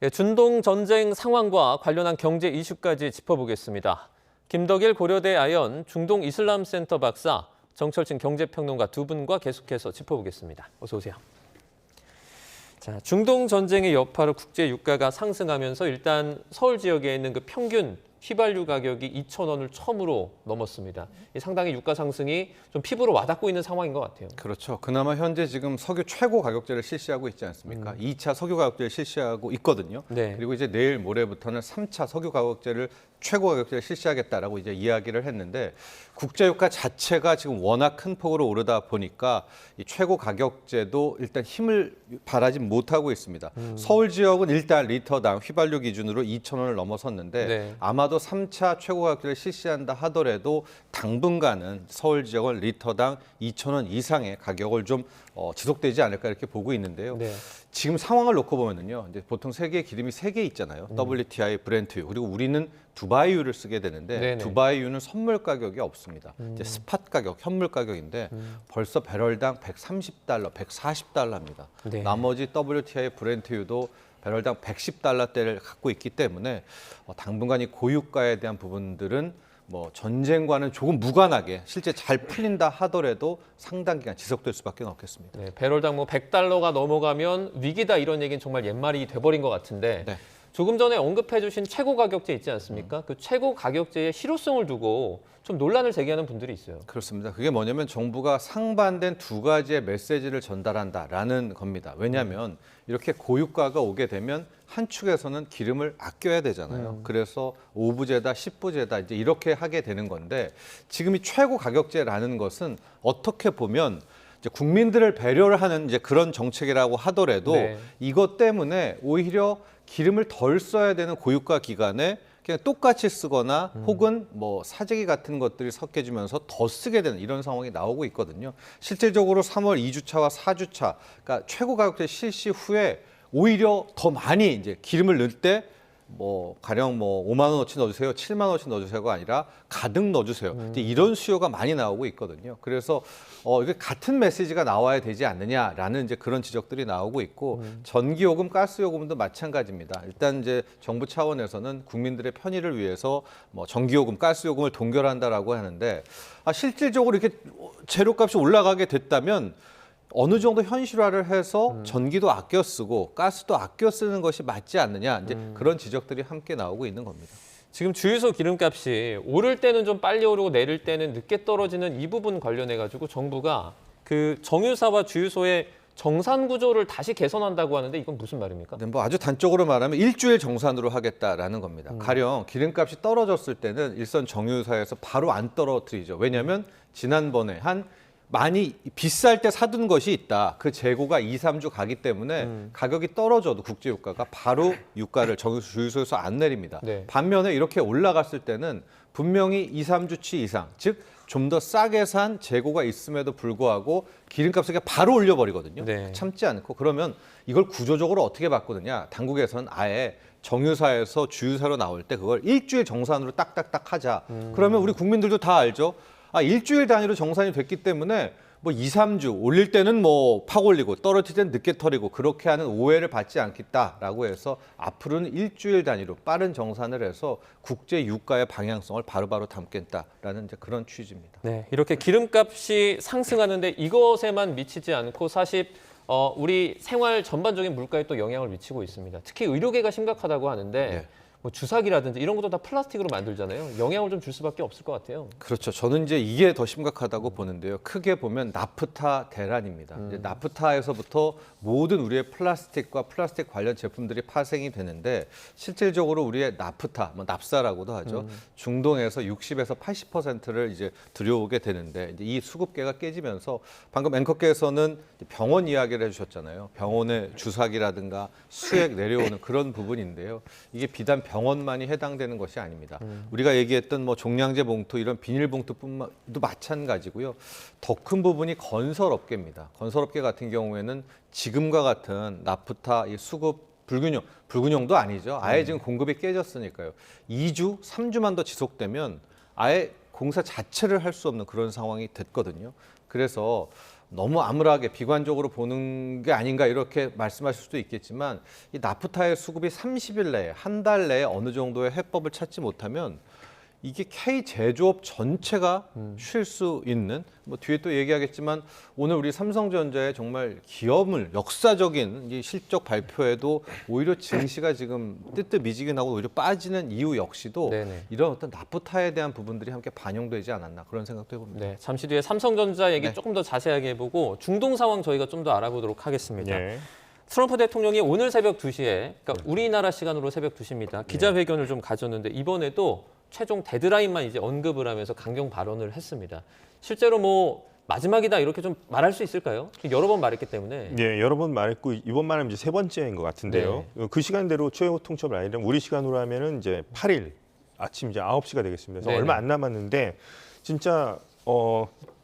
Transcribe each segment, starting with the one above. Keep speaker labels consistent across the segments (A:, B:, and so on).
A: 예, 중동 전쟁 상황과 관련한 경제 이슈까지 짚어보겠습니다. 김덕일 고려대 아연 중동 이슬람센터 박사, 정철진 경제평론가 두 분과 계속해서 짚어보겠습니다. 어서 오세요. 자, 중동 전쟁의 여파로 국제 유가가 상승하면서 일단 서울 지역에 있는 그 평균 휘발유 가격이 2,000원을 처음으로 넘었습니다. 상당히 유가 상승이 좀 피부로 와닿고 있는 상황인 것 같아요.
B: 그렇죠. 그나마 현재 지금 석유 최고 가격제를 실시하고 있지 않습니까? 2차 석유 가격제를 실시하고 있거든요.
A: 네.
B: 그리고 이제 내일 모레부터는 3차 석유 가격제를 최고 가격제를 실시하겠다라고 이제 이야기를 했는데 국제유가 자체가 지금 워낙 큰 폭으로 오르다 보니까 이 최고 가격제도 일단 힘을 발하지 못하고 있습니다. 서울 지역은 일단 리터당 휘발유 기준으로 2,000원을 넘어섰는데
A: 네.
B: 아마도 3차 최고 가격제를 실시한다 하더라도 당분간은 서울 지역은 리터당 2,000원 이상의 가격을 좀 지속되지 않을까 이렇게 보고 있는데요.
A: 네.
B: 지금 상황을 놓고 보면은요, 이제 보통 세계 기름이 세 개 있잖아요. WTI, 브렌트유, 그리고 우리는 두바이유를 쓰게 되는데
A: 네네.
B: 두바이유는 선물 가격이 없습니다. 이제 스팟 가격, 현물 가격인데 벌써 배럴당 130달러, 140달러입니다.
A: 네.
B: 나머지 WTI, 브렌트유도 배럴당 110달러대를 갖고 있기 때문에 당분간 이 고유가에 대한 부분들은 뭐 전쟁과는 조금 무관하게 실제 잘 풀린다 하더라도 상당 기간 지속될 수밖에 없겠습니다.
A: 네, 배럴당 뭐 100달러가 넘어가면 위기다 이런 얘기는 정말 옛말이 돼버린 것 같은데
B: 네.
A: 조금 전에 언급해 주신 최고 가격제 있지 않습니까? 그 최고 가격제의 실효성을 두고 좀 논란을 제기하는 분들이 있어요.
B: 그렇습니다. 그게 뭐냐면 정부가 상반된 두 가지의 메시지를 전달한다라는 겁니다. 왜냐하면 이렇게 고유가가 오게 되면 한 축에서는 기름을 아껴야 되잖아요. 그래서 5부제다, 10부제다 이제 이렇게 하게 되는 건데 지금 이 최고 가격제라는 것은 어떻게 보면 이제 국민들을 배려를 하는 이제 그런 정책이라고 하더라도
A: 네.
B: 이것 때문에 오히려 기름을 덜 써야 되는 고유가 기간에 그냥 똑같이 쓰거나 혹은 뭐 사재기 같은 것들이 섞여지면서 더 쓰게 되는 이런 상황이 나오고 있거든요. 실질적으로 3월 2주차와 4주차, 그러니까 최고 가격제 실시 후에 오히려 더 많이 이제 기름을 넣을 때 뭐 가령 뭐 5만 원어치 넣어주세요, 7만 원어치 넣어주세요가 아니라 가득 넣어주세요. 이제 이런 수요가 많이 나오고 있거든요. 그래서 이게 같은 메시지가 나와야 되지 않느냐라는 이제 그런 지적들이 나오고 있고 전기요금, 가스요금도 마찬가지입니다. 일단 이제 정부 차원에서는 국민들의 편의를 위해서 뭐 전기요금, 가스요금을 동결한다라고 하는데 실질적으로 이렇게 재료값이 올라가게 됐다면. 어느 정도 현실화를 해서 전기도 아껴 쓰고 가스도 아껴 쓰는 것이 맞지 않느냐 이제 그런 지적들이 함께 나오고 있는 겁니다.
A: 지금 주유소 기름값이 오를 때는 좀 빨리 오르고 내릴 때는 늦게 떨어지는 이 부분 관련해 가지고 정부가 그 정유사와 주유소의 정산 구조를 다시 개선한다고 하는데 이건 무슨 말입니까?
B: 네, 뭐 아주 단적으로 말하면 일주일 정산으로 하겠다라는 겁니다. 가령 기름값이 떨어졌을 때는 일선 정유사에서 바로 안 떨어뜨리죠. 왜냐하면 지난번에 많이 비쌀 때 사둔 것이 있다. 그 재고가 2, 3주 가기 때문에 가격이 떨어져도 국제유가가 바로 유가를 주유소에서 안 내립니다.
A: 네.
B: 반면에 이렇게 올라갔을 때는 분명히 2, 3주치 이상, 즉 좀 더 싸게 산 재고가 있음에도 불구하고 기름값을 그냥 바로 올려버리거든요.
A: 네.
B: 참지 않고 그러면 이걸 구조적으로 어떻게 바꾸느냐. 당국에서는 아예 정유사에서 주유사로 나올 때 그걸 일주일 정산으로 딱딱딱 하자. 그러면 우리 국민들도 다 알죠. 일주일 단위로 정산이 됐기 때문에 뭐 2, 3주 올릴 때는 뭐 팍 올리고 떨어질 때는 늦게 털리고 그렇게 하는 오해를 받지 않겠다라고 해서 앞으로는 일주일 단위로 빠른 정산을 해서 국제 유가의 방향성을 바로바로 담겠다라는 이제 그런 취지입니다.
A: 네, 이렇게 기름값이 상승하는데 이것에만 미치지 않고 사실 우리 생활 전반적인 물가에 또 영향을 미치고 있습니다. 특히 의료계가 심각하다고 하는데
B: 네.
A: 뭐 주사기라든지 이런 것도 다 플라스틱으로 만들잖아요. 영향을 좀 줄 수밖에 없을 것 같아요.
B: 그렇죠. 저는 이제 이게 더 심각하다고 보는데요. 크게 보면 나프타 대란입니다. 이제 나프타에서부터 모든 우리의 플라스틱과 플라스틱 관련 제품들이 파생이 되는데 실질적으로 우리의 나프타, 뭐 납사라고도 하죠. 중동에서 60에서 80%를 이제 들여오게 되는데 이제 이 수급계가 깨지면서 방금 앵커께서는 병원 이야기를 해주셨잖아요. 병원의 주사기라든가 수액 내려오는 그런 부분인데요. 이게 비단 병원만이 해당되는 것이 아닙니다. 우리가 얘기했던 뭐 종량제 봉투 이런 비닐봉투뿐만도 마찬가지고요. 더 큰 부분이 건설업계입니다. 건설업계 같은 경우에는 지금과 같은 나프타 이 수급 불균형도 아니죠. 아예 지금 공급이 깨졌으니까요. 2주, 3주만 더 지속되면 아예 공사 자체를 할 수 없는 그런 상황이 됐거든요. 그래서 너무 암울하게 비관적으로 보는 게 아닌가 이렇게 말씀하실 수도 있겠지만 이 나프타의 수급이 30일 내에 한 달 내에 어느 정도의 해법을 찾지 못하면 이게 K 제조업 전체가 쉴 수 있는 뭐 뒤에 또 얘기하겠지만 오늘 우리 삼성전자의 정말 기업을 역사적인 이 실적 발표에도 오히려 증시가 지금 뜨뜻미지근하고 오히려 빠지는 이유 역시도
A: 네네.
B: 이런 어떤 나프타에 대한 부분들이 함께 반영되지 않았나 그런 생각도 해봅니다.
A: 네, 잠시 뒤에 삼성전자 얘기
B: 네.
A: 조금 더 자세하게 해보고 중동 상황 저희가 좀 더 알아보도록 하겠습니다.
C: 예.
A: 트럼프 대통령이 오늘 새벽 2시에, 그러니까 우리나라 시간으로 새벽 2시입니다. 기자회견을 좀 가졌는데 이번에도 최종 데드라인만 이제 언급을 하면서 강경 발언을 했습니다. 실제로 뭐 마지막이다 이렇게 좀 말할 수 있을까요? 여러 번 말했기 때문에.
C: 예, 여러 번 말했고 이번 말하면 이제 세 번째인 것 같은데요. 그 시간대로 최후 통첩을 아니라 우리 시간으로 하면은 이제 8일 아침 이제 9시가 되겠습니다. 그래서
A: 네네.
C: 얼마 안 남았는데 진짜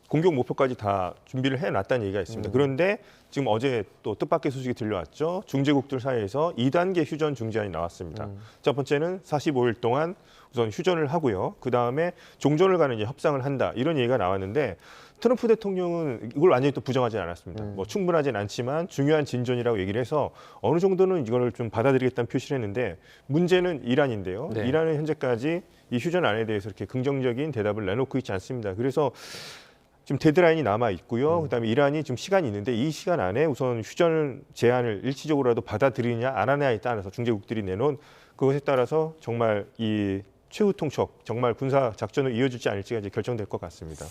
C: 공격 목표까지 다 준비를 해놨다는 얘기가 있습니다. 그런데 지금 어제 또 뜻밖의 소식이 들려왔죠. 중재국들 사이에서 2단계 휴전 중재안이 나왔습니다. 첫 번째는 45일 동안 우선 휴전을 하고요. 그 다음에 종전을 가는 이제 협상을 한다 이런 얘기가 나왔는데 트럼프 대통령은 이걸 완전히 또 부정하지 않았습니다. 뭐 충분하진 않지만 중요한 진전이라고 얘기를 해서 어느 정도는 이걸 좀 받아들이겠다는 표시를 했는데 문제는 이란인데요.
A: 네.
C: 이란은 현재까지 이 휴전안에 대해서 이렇게 긍정적인 대답을 내놓고 있지 않습니다. 그래서 지금 데드라인이 남아 있고요. 그다음에 이란이 지금 시간이 있는데 이 시간 안에 우선 휴전 제안을 일치적으로라도 받아들이느냐 안 하느냐에 따라서 중재국들이 내놓은 그것에 따라서 정말 이 최후 통첩, 정말 군사 작전을 이어질지 아닐지가 이제 결정될 것 같습니다.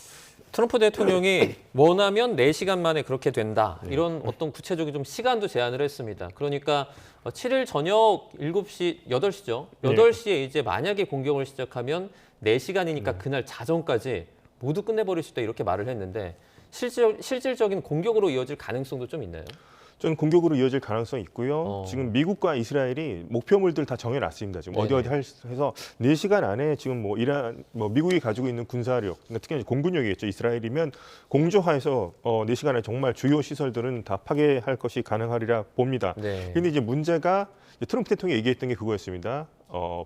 A: 트럼프 대통령이 원하면 4시간 만에 그렇게 된다. 이런 어떤 구체적인 좀 시간도 제안을 했습니다. 그러니까 7일 저녁 7시, 8시죠. 8시에 이제 만약에 공격을 시작하면 4시간이니까 그날 자정까지 모두 끝내버릴 수 있다 이렇게 말을 했는데 실질적인 공격으로 이어질 가능성도 좀 있나요?
C: 전 공격으로 이어질 가능성이 있고요. 지금 미국과 이스라엘이 목표물들 다 정해놨습니다. 지금
A: 네네.
C: 어디 해서 4시간 안에 지금 뭐 이란, 뭐 미국이 가지고 있는 군사력, 그러니까 특히 이제 공군력이겠죠. 이스라엘이면 공조하에서 4시간 안에 정말 주요 시설들은 다 파괴할 것이 가능하리라 봅니다.
A: 네.
C: 그런데 이제 문제가 트럼프 대통령이 얘기했던 게 그거였습니다.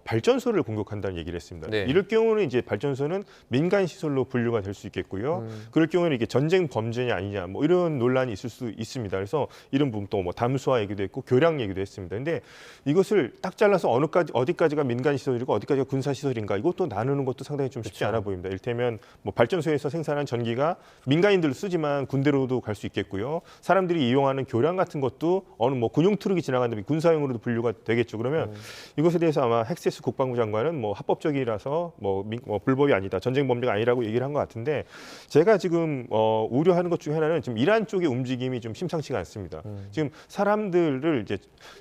C: 발전소를 공격한다는 얘기를 했습니다.
A: 네.
C: 이럴 경우는 이제 발전소는 민간 시설로 분류가 될 수 있겠고요. 그럴 경우는 이게 전쟁 범죄냐 아니냐 뭐 이런 논란이 있을 수 있습니다. 그래서 이런 부분 또 뭐 담수화 얘기도 했고 교량 얘기도 했습니다. 근데 이것을 딱 잘라서 어디까지가 민간 시설이고 어디까지가 군사 시설인가 이것도 나누는 것도 상당히 좀 쉽지 않아 보입니다. 이를테면 뭐 발전소에서 생산한 전기가 민간인들 쓰지만 군대로도 갈 수 있겠고요. 사람들이 이용하는 교량 같은 것도 어느 뭐 군용 트럭이 지나간다면 군사용으로도 분류가 되겠죠. 그러면 이것에 대해서 아마 헥세스 국방부 장관은 뭐 합법적이라서 뭐 불법이 아니다, 전쟁 범죄가 아니라고 얘기를 한 것 같은데 제가 지금 우려하는 것 중에 하나는 지금 이란 쪽의 움직임이 좀 심상치가 않습니다. 지금 사람들을 이제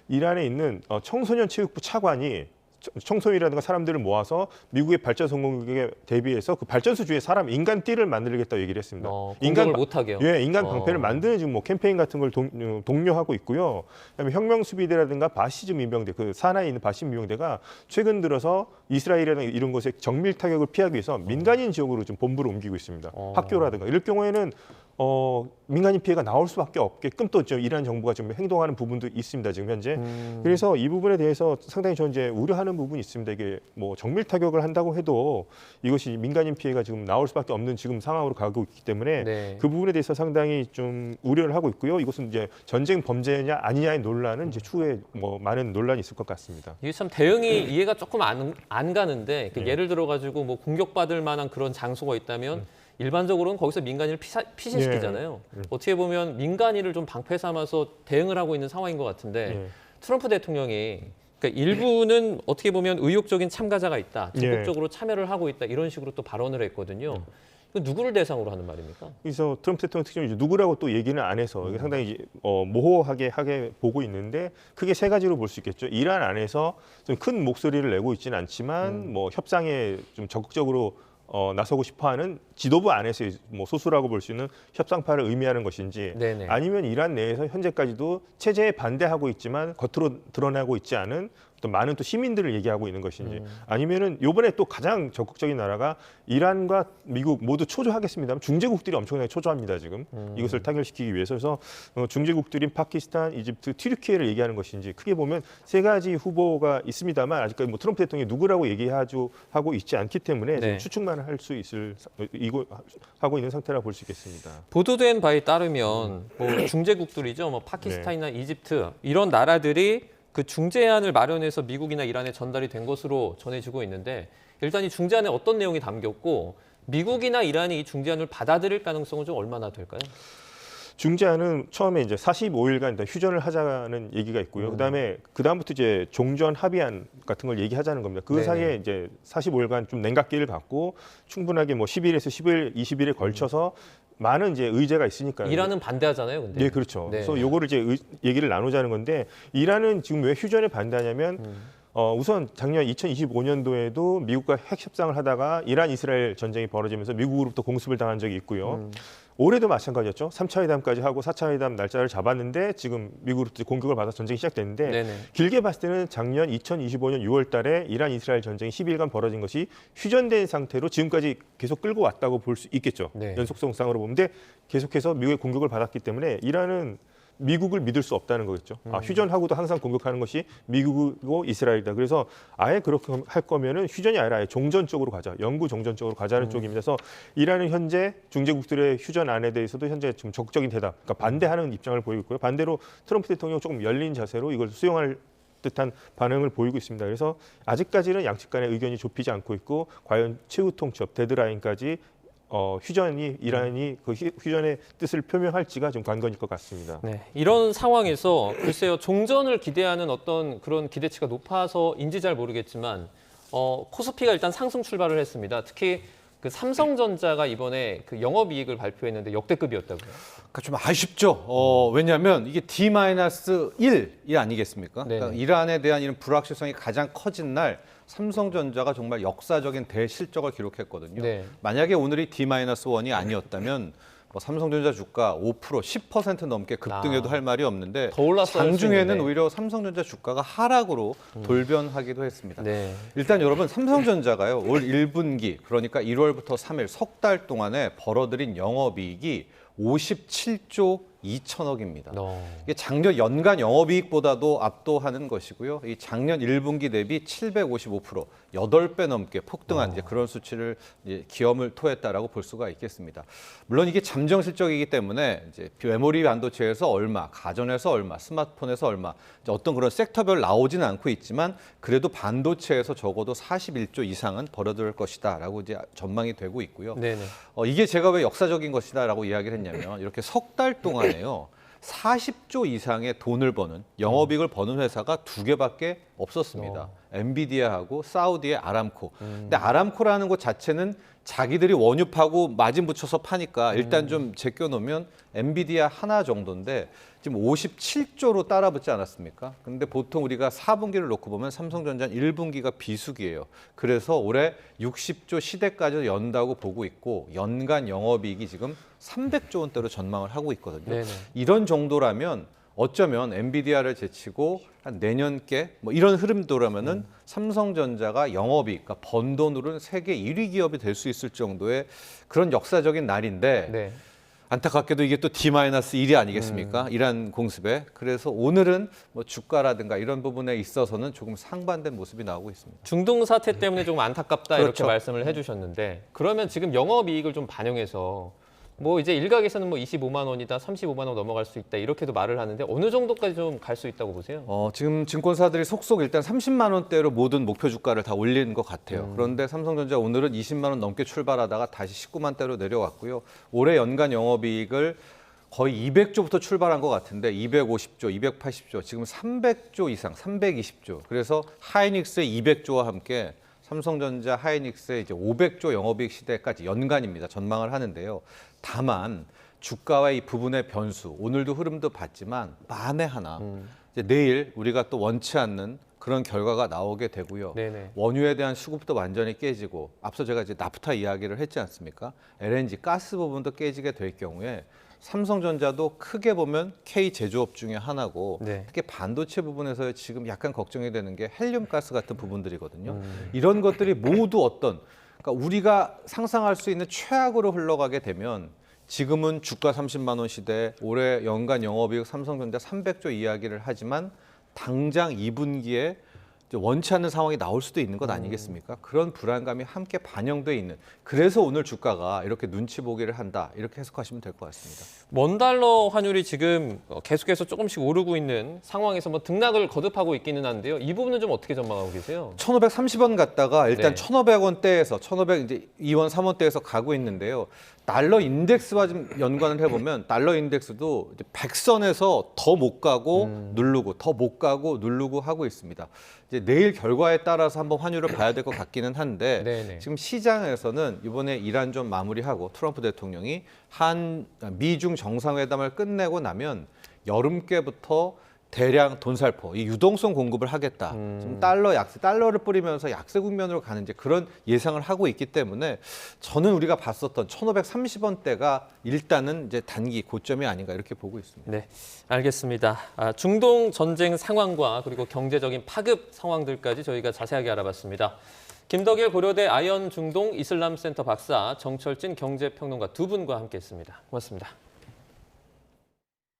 C: 이란에 있는 청소년 체육부 차관이 청소년이라든가 사람들을 모아서 미국의 발전소 공격에 대비해서 그 발전소 주위에 인간 띠를 만들겠다고 얘기를 했습니다.
A: 공격을 못하게요.
C: 예, 인간 방패를 만드는 지금 뭐 캠페인 같은 걸 독려하고 있고요. 그다음에 혁명 수비대라든가 바시즘 민병대, 그 산하에 있는 바시즘 민병대가 최근 들어서 이스라엘이라든가 이런 곳에 정밀 타격을 피하기 위해서 민간인 지역으로 좀 본부를 옮기고 있습니다. 학교라든가 이럴 경우에는 민간인 피해가 나올 수밖에 없게끔 또 이란 정부가 지금 행동하는 부분도 있습니다. 지금 현재. 그래서 이 부분에 대해서 상당히 저는 이제 우려하는 부분이 있습니다. 이게 뭐 정밀 타격을 한다고 해도 이것이 민간인 피해가 지금 나올 수밖에 없는 지금 상황으로 가고 있기 때문에
A: 네.
C: 그 부분에 대해서 상당히 좀 우려를 하고 있고요. 이것은 이제 전쟁 범죄냐 아니냐의 논란은 이제 추후에 뭐 많은 논란이 있을 것 같습니다.
A: 이게 참 대응이 이해가 조금 안 가는데 예를 들어 가지고 뭐 공격받을 만한 그런 장소가 있다면 일반적으로는 거기서 민간인을 피신시키잖아요. 어떻게 보면 민간인을 좀 방패 삼아서 대응을 하고 있는 상황인 것 같은데 트럼프 대통령이 그러니까 일부는 어떻게 보면 의욕적인 참가자가 있다, 적극적으로 참여를 하고 있다 이런 식으로 또 발언을 했거든요. 이건 누구를 대상으로 하는 말입니까?
C: 그래서 트럼프 대통령 특징이 누구라고 또 얘기는 안 해서 이게 상당히 모호하게 보고 있는데 크게 세 가지로 볼 수 있겠죠. 이란 안에서 좀 큰 목소리를 내고 있지는 않지만 뭐 협상에 좀 적극적으로 나서고 싶어하는 지도부 안에서 뭐 소수라고 볼 수 있는 협상파를 의미하는 것인지
A: 네네.
C: 아니면 이란 내에서 현재까지도 체제에 반대하고 있지만 겉으로 드러나고 있지 않은 어떤 많은 또 시민들을 얘기하고 있는 것인지 아니면은 이번에 또 가장 적극적인 나라가 이란과 미국 모두 초조하겠습니다만 중재국들이 엄청나게 초조합니다 지금 이것을 타결시키기 위해서. 그래서 중재국들인 파키스탄, 이집트, 튀르키예를 얘기하는 것인지 크게 보면 세 가지 후보가 있습니다만 아직까지 뭐 트럼프 대통령이 누구라고 얘기하고 있지 않기 때문에
A: 네.
C: 추측만 할 수 하고 있는 상태라 볼 수 있겠습니다.
A: 보도된 바에 따르면 뭐 중재국들이죠. 뭐 파키스탄이나 이집트 이런 나라들이 그 중재안을 마련해서 미국이나 이란에 전달이 된 것으로 전해지고 있는데 일단 이 중재안에 어떤 내용이 담겼고 미국이나 이란이 이 중재안을 받아들일 가능성은 좀 얼마나 될까요?
C: 중재안은 처음에 이제 45일간 휴전을 하자는 얘기가 있고요. 그다음부터 이제 종전 합의안 같은 걸 얘기하자는 겁니다. 그
A: 네네.
C: 사이에 이제 45일간 좀 냉각기를 갖고 충분하게 뭐 10일에서 10일, 20일에 걸쳐서 많은 이제 의제가 있으니까요.
A: 이란은 반대하잖아요, 근데.
C: 네, 그렇죠.
A: 네.
C: 그래서 요거를 이제 얘기를 나누자는 건데 이란은 지금 왜 휴전에 반대하냐면 우선 작년 2025년도에도 미국과 핵 협상을 하다가 이란 이스라엘 전쟁이 벌어지면서 미국으로부터 공습을 당한 적이 있고요. 올해도 마찬가지였죠. 3차 회담까지 하고 4차 회담 날짜를 잡았는데 지금 미국으로부터 공격을 받아서 전쟁이 시작됐는데
A: 네네.
C: 길게 봤을 때는 작년 2025년 6월 달에 이란 이스라엘 전쟁이 10일간 벌어진 것이 휴전된 상태로 지금까지 계속 끌고 왔다고 볼 수 있겠죠.
A: 네.
C: 연속성상으로 보면. 근데 계속해서 미국의 공격을 받았기 때문에 이란은 미국을 믿을 수 없다는 거겠죠. 휴전하고도 항상 공격하는 것이 미국이고 이스라엘이다. 그래서 아예 그렇게 할 거면은 휴전이 아니라 아예 종전 쪽으로 가자. 영구 종전 쪽으로 가자는 쪽입니다. 그래서 이란은 현재 중재국들의 휴전안에 대해서도 현재 좀 적극적인 대답, 그러니까 반대하는 입장을 보이고 있고요. 반대로 트럼프 대통령 조금 열린 자세로 이걸 수용할 듯한 반응을 보이고 있습니다. 그래서 아직까지는 양측 간의 의견이 좁히지 않고 있고 과연 최후 통첩, 데드라인까지 이란이 그 휴전의 뜻을 표명할지가 좀 관건일 것 같습니다.
A: 네, 이런 상황에서 글쎄요 종전을 기대하는 어떤 그런 기대치가 높아서인지 잘 모르겠지만 코스피가 일단 상승 출발을 했습니다. 특히 그 삼성전자가 이번에 그 영업이익을 발표했는데 역대급이었다고요.
B: 그러니까 좀 아쉽죠. 왜냐하면 이게 D-1이 아니겠습니까? 그러니까
A: 네네.
B: 이란에 대한 이런 불확실성이 가장 커진 날 삼성전자가 정말 역사적인 대실적을 기록했거든요.
A: 네.
B: 만약에 오늘이 D-1이 아니었다면 뭐 삼성전자 주가 5%, 10% 넘게 급등해도 할 말이 없는데
A: 더 올랐어야 할 수
B: 장중에는
A: 있는데.
B: 오히려 삼성전자 주가가 하락으로 돌변하기도 했습니다.
A: 네.
B: 일단 여러분 삼성전자가요 올 1분기 그러니까 1월부터 3일 석 달 동안에 벌어들인 영업이익이 57조 2천억입니다. 이게 작년 연간 영업이익보다도 압도하는 것이고요. 이 작년 1분기 대비 755%, 8배 넘게 폭등한 이제 그런 수치를 이제 기염을 토했다라고 볼 수가 있겠습니다. 물론 이게 잠정 실적이기 때문에 이제 메모리 반도체에서 얼마, 가전에서 얼마, 스마트폰에서 얼마, 이제 어떤 그런 섹터별 나오지는 않고 있지만 그래도 반도체에서 적어도 41조 이상은 벌어들 것이다라고 이제 전망이 되고 있고요.
A: 네네.
B: 이게 제가 왜 역사적인 것이다라고 이야기를 했냐면 이렇게 석 달 동안에요 40조 이상의 돈을 버는 영업이익을 버는 회사가 두 개밖에 없었습니다. 엔비디아하고 사우디의 아람코. 근데 아람코라는 곳 자체는 자기들이 원유파고 마진 붙여서 파니까 일단 좀 제껴놓으면 엔비디아 하나 정도인데 지금 57조로 따라붙지 않았습니까? 근데 보통 우리가 4분기를 놓고 보면 삼성전자는 1분기가 비수기예요. 그래서 올해 60조 시대까지 연다고 보고 있고 연간 영업이익이 지금 300조 원대로 전망을 하고 있거든요.
A: 네네.
B: 이런 정도라면 어쩌면 엔비디아를 제치고 한 내년께 뭐 이런 흐름도라면은 삼성전자가 영업이익, 그러니까 번 돈으로는 세계 1위 기업이 될 수 있을 정도의 그런 역사적인 날인데
A: 네.
B: 안타깝게도 이게 또 D-1이 아니겠습니까? 이란 공습에. 그래서 오늘은 뭐 주가라든가 이런 부분에 있어서는 조금 상반된 모습이 나오고 있습니다.
A: 중동 사태 때문에 조금 안타깝다 이렇게
B: 그렇죠.
A: 말씀을 해주셨는데 그러면 지금 영업이익을 좀 반영해서 뭐 이제 일각에서는 뭐 25만 원이다, 35만 원 넘어갈 수 있다 이렇게도 말을 하는데 어느 정도까지 좀 갈 수 있다고 보세요?
B: 지금 증권사들이 속속 일단 30만 원대로 모든 목표 주가를 다 올리는 것 같아요. 그런데 삼성전자 오늘은 20만 원 넘게 출발하다가 다시 19만 대로 내려왔고요. 올해 연간 영업이익을 거의 200조부터 출발한 것 같은데 250조, 280조, 지금 300조 이상, 320조. 그래서 하이닉스의 200조와 함께 삼성전자, 하이닉스의 이제 500조 영업이익 시대까지 연간입니다. 전망을 하는데요. 다만 주가와 이 부분의 변수, 오늘도 흐름도 봤지만 만에 하나 이제 내일 우리가 또 원치 않는 그런 결과가 나오게 되고요.
A: 네네.
B: 원유에 대한 수급도 완전히 깨지고 앞서 제가 이제 나프타 이야기를 했지 않습니까? LNG 가스 부분도 깨지게 될 경우에 삼성전자도 크게 보면 K 제조업 중에 하나고
A: 네.
B: 특히 반도체 부분에서 지금 약간 걱정이 되는 게 헬륨 가스 같은 부분들이거든요. 이런 것들이 모두 그러니까 우리가 상상할 수 있는 최악으로 흘러가게 되면 지금은 주가 30만 원 시대, 올해 연간 영업이익 삼성전자 300조 이야기를 하지만 당장 2분기에 원치 않는 상황이 나올 수도 있는 것 아니겠습니까? 그런 불안감이 함께 반영돼 있는. 그래서 오늘 주가가 이렇게 눈치 보기를 한다. 이렇게 해석하시면 될 것 같습니다.
A: 원달러 환율이 지금 계속해서 조금씩 오르고 있는 상황에서 뭐 등락을 거듭하고 있기는 한데요. 이 부분은 좀 어떻게 전망하고 계세요?
B: 1,530원 갔다가 일단
A: 네.
B: 1,500원대에서 1,500 이제 2원, 3원대에서 가고 있는데요. 달러 인덱스와 좀 연관을 해보면 달러 인덱스도 이제 100선에서 더 못 가고 누르고 더 못 가고 누르고 하고 있습니다. 이제 내일 결과에 따라서 한번 환율을 봐야 될 것 같기는 한데
A: 네네.
B: 지금 시장에서는 이번에 이란 좀 마무리하고 트럼프 대통령이 미중 정상회담을 끝내고 나면 여름께부터 대량 돈살포, 이 유동성 공급을 하겠다. 지금 달러를 뿌리면서 약세 국면으로 가는 이제 그런 예상을 하고 있기 때문에 저는 우리가 봤었던 1,530원대가 일단은 이제 단기 고점이 아닌가 이렇게 보고 있습니다.
A: 네, 알겠습니다. 중동 전쟁 상황과 그리고 경제적인 파급 상황들까지 저희가 자세하게 알아봤습니다. 김덕일 고려대 아연 중동 이슬람 센터 박사, 정철진 경제평론가 두 분과 함께했습니다. 고맙습니다.